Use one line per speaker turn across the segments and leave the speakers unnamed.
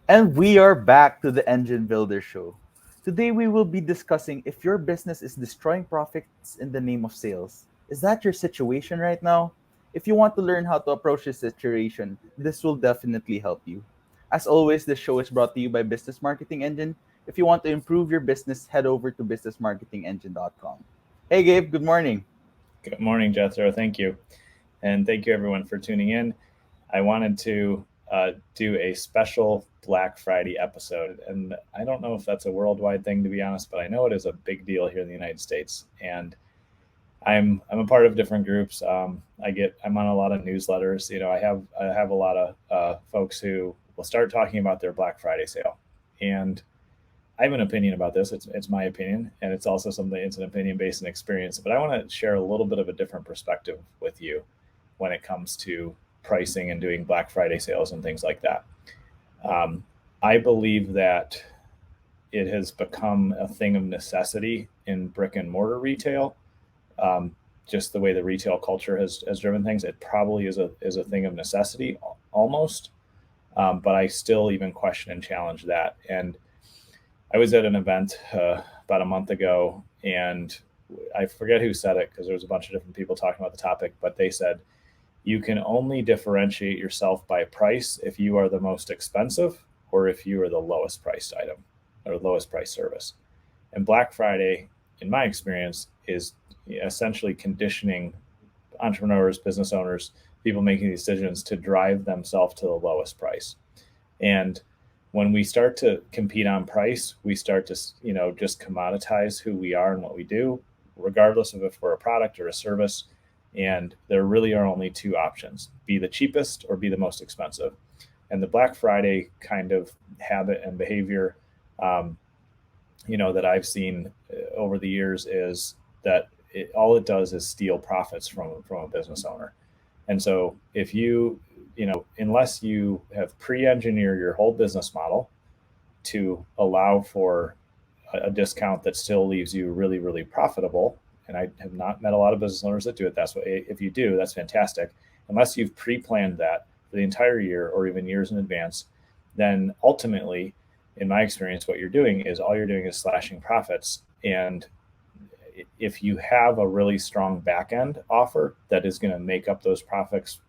And we are back to the Engine Builder Show. Today we will be discussing if your business is destroying profits in the name of sales. Is that your situation right now? If you want to learn how to approach this situation, this will definitely help you. As always, this show is brought to you by Business Marketing Engine. If you want to improve your business, head over to businessmarketingengine.com. Hey Gabe, good morning.
Good morning, Jethro. Thank you. And thank you, everyone, for tuning in. I wanted to do a special Black Friday episode. And I don't know if that's a worldwide thing, to be honest, but I know it is a big deal here in the United States. And I'm a part of different groups. I'm on a lot of newsletters. I have a lot of folks who will start talking about their Black Friday sale. And I have an opinion about this. It's my opinion, and it's also something. It's an opinion based on experience. But I want to share a little bit of a different perspective with you when it comes to pricing and doing Black Friday sales and things like that. Um, I believe that it has become a thing of necessity in brick and mortar retail. Um, just the way the retail culture has driven things, it probably is a thing of necessity almost. But I still even question and challenge that. And I was at an event about a month ago, and I forget who said it because there was a bunch of different people talking about the topic, but they said you can only differentiate yourself by price if you are the most expensive or if you are the lowest priced item or lowest price service. And Black Friday, in my experience, is essentially conditioning entrepreneurs, business owners, people making decisions to drive themselves to the lowest price. And when we start to compete on price, we start to, just commoditize who we are and what we do, regardless of if we're a product or a service. And there really are only two options: be the cheapest or be the most expensive. And the Black Friday kind of habit and behavior, um, that I've seen over the years is that all it does is steal profits from a business owner. And so if unless you have pre-engineered your whole business model to allow for a discount that still leaves you really, really profitable, and I have not met a lot of business owners that do it. That's what, if you do, that's fantastic. Unless you've pre-planned that for the entire year or even years in advance, then ultimately, in my experience, what you're doing is slashing profits. And if you have a really strong back end offer that is going to make up those profits,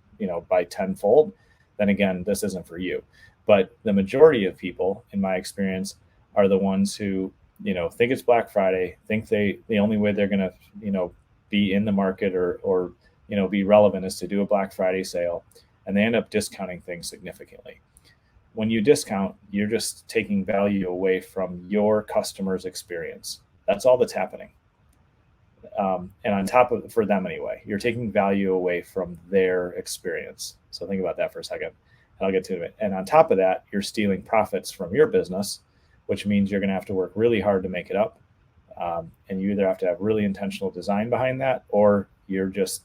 by tenfold, then again, this isn't for you. But the majority of people, in my experience, are the ones who, think it's Black Friday, think the only way they're going to, be in the market or be relevant is to do a Black Friday sale, and they end up discounting things significantly. When you discount, you're just taking value away from your customer's experience. That's all that's happening. And on top of, for them anyway, you're taking value away from their experience. So think about that for a second, and I'll get to it. And on top of that, you're stealing profits from your business, which means you're going to have to work really hard to make it up. And you either have to have really intentional design behind that, or you're just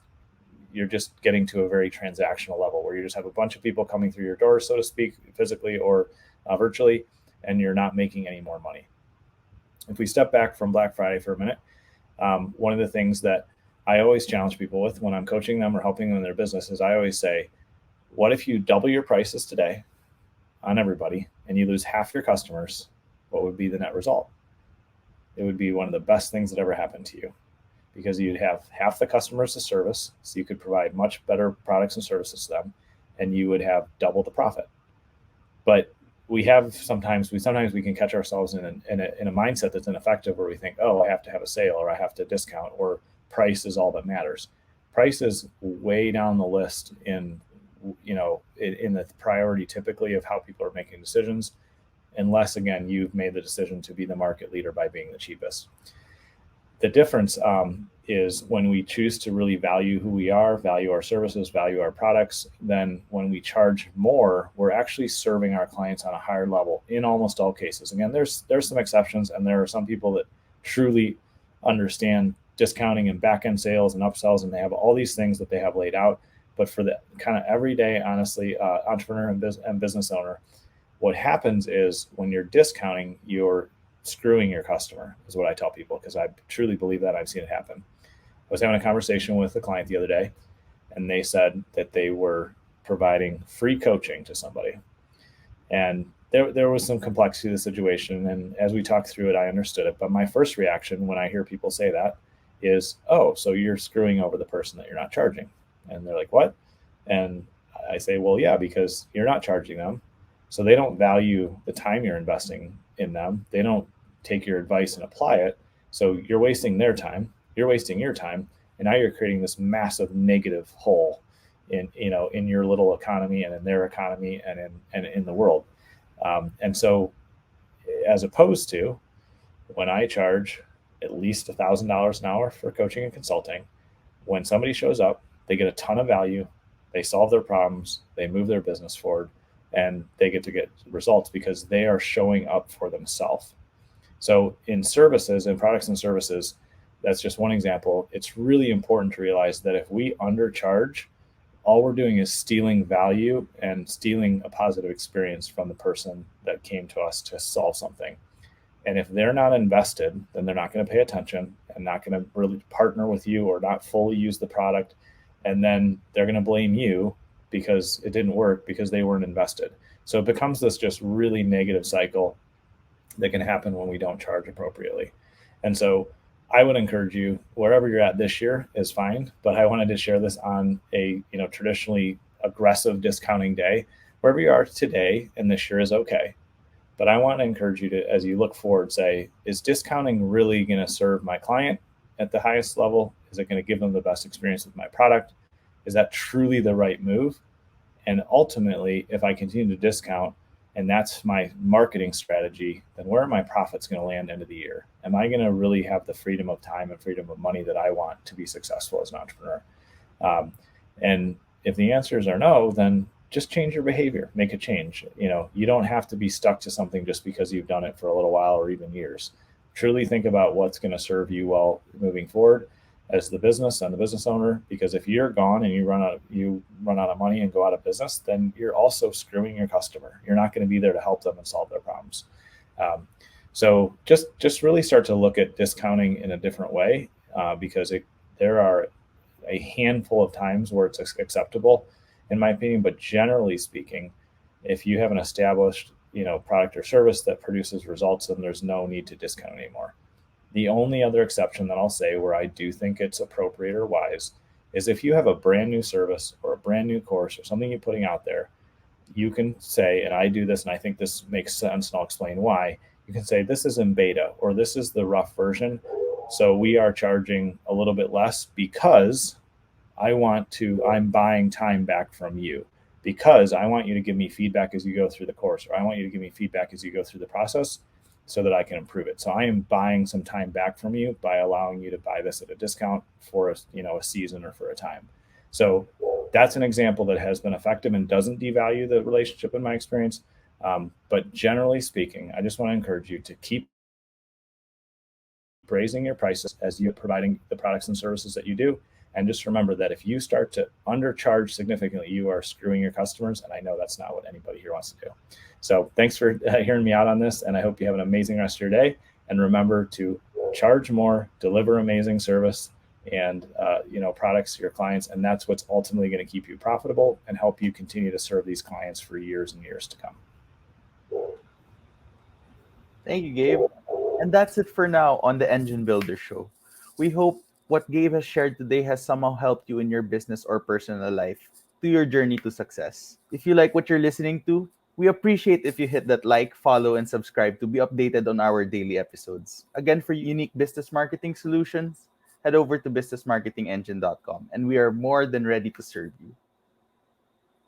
getting to a very transactional level where you just have a bunch of people coming through your door, so to speak, physically or virtually, and you're not making any more money. If we step back from Black Friday for a minute, one of the things that I always challenge people with when I'm coaching them or helping them in their business is I always say, what if you double your prices today on everybody and you lose half your customers? What would be the net result? It would be one of the best things that ever happened to you, because you'd have half the customers to service, so you could provide much better products and services to them, and you would have double the profit. But we can catch ourselves in a mindset that's ineffective, where we think, oh, I have to have a sale, or I have to discount, or price is all that matters. Price is way down the list in the priority typically of how people are making decisions, unless again you've made the decision to be the market leader by being the cheapest. The difference is when we choose to really value who we are, value our services, value our products, then when we charge more, we're actually serving our clients on a higher level in almost all cases. Again, there's some exceptions, and there are some people that truly understand discounting and back end sales and upsells, and they have all these things that they have laid out. But for the kind of everyday, honestly, entrepreneur and business owner, what happens is when you're discounting, you're screwing your customer, is what I tell people, because I truly believe that. I've seen it happen. I was having a conversation with a client the other day, and they said that they were providing free coaching to somebody. And there was some complexity to the situation, and as we talked through it, I understood it. But my first reaction when I hear people say that is, "Oh, so you're screwing over the person that you're not charging?" And they're like, "What?" And I say, "Well, yeah, because you're not charging them, so they don't value the time you're investing in them. They don't take your advice and apply it. So you're wasting their time. You're wasting your time, and now you're creating this massive negative hole in in your little economy and in their economy and in the world." And so, as opposed to when I charge at least $1,000 an hour for coaching and consulting, when somebody shows up, they get a ton of value, they solve their problems, they move their business forward, and they get results because they are showing up for themselves. So, in services and products and services, that's just one example. It's really important to realize that if we undercharge, all we're doing is stealing value and stealing a positive experience from the person that came to us to solve something. And if they're not invested, then they're not going to pay attention and not going to really partner with you or not fully use the product. And then they're going to blame you because it didn't work because they weren't invested. So it becomes this just really negative cycle that can happen when we don't charge appropriately. And so I would encourage you, wherever you're at this year is fine, but I wanted to share this on a traditionally aggressive discounting day. Wherever you are today and this year is okay. But I want to encourage you to, as you look forward, say, is discounting really going to serve my client at the highest level? Is it going to give them the best experience with my product? Is that truly the right move? And ultimately, if I continue to discount and that's my marketing strategy, then where are my profits going to land end of the year? Am I going to really have the freedom of time and freedom of money that I want to be successful as an entrepreneur? Um, and if the answers are no, then just change your behavior, make a change. You don't have to be stuck to something just because you've done it for a little while or even years. Truly think about what's going to serve you well moving forward as the business and the business owner, because if you're gone and you run out of money and go out of business, then you're also screwing your customer. You're not going to be there to help them and solve their problems. Um, so just really start to look at discounting in a different way, because there are a handful of times where it's acceptable, in my opinion. But generally speaking, if you have an established product or service that produces results, then there's no need to discount anymore. The only other exception that I'll say where I do think it's appropriate or wise is if you have a brand new service or a brand new course or something you're putting out there, you can say, and I do this and I think this makes sense and I'll explain why. You can say, this is in beta or this is the rough version. So we are charging a little bit less because I'm buying time back from you, because I want you to give me feedback as you go through the course, or I want you to give me feedback as you go through the process so that I can improve it. So I am buying some time back from you by allowing you to buy this at a discount for a season or for a time. So that's an example that has been effective and doesn't devalue the relationship in my experience. But generally speaking, I just want to encourage you to keep raising your prices as you're providing the products and services that you do. And just remember that if you start to undercharge significantly, you are screwing your customers. And I know that's not what anybody here wants to do. So thanks for hearing me out on this. And I hope you have an amazing rest of your day. And remember to charge more, deliver amazing service and products to your clients. And that's what's ultimately going to keep you profitable and help you continue to serve these clients for years and years to come.
Thank you, Gabe. And that's it for now on the Engine Builder Show. We hope what Gabe has shared today has somehow helped you in your business or personal life to your journey to success. If you like what you're listening to, we appreciate if you hit that like, follow, and subscribe to be updated on our daily episodes. Again, for unique business marketing solutions, head over to businessmarketingengine.com and we are more than ready to serve you.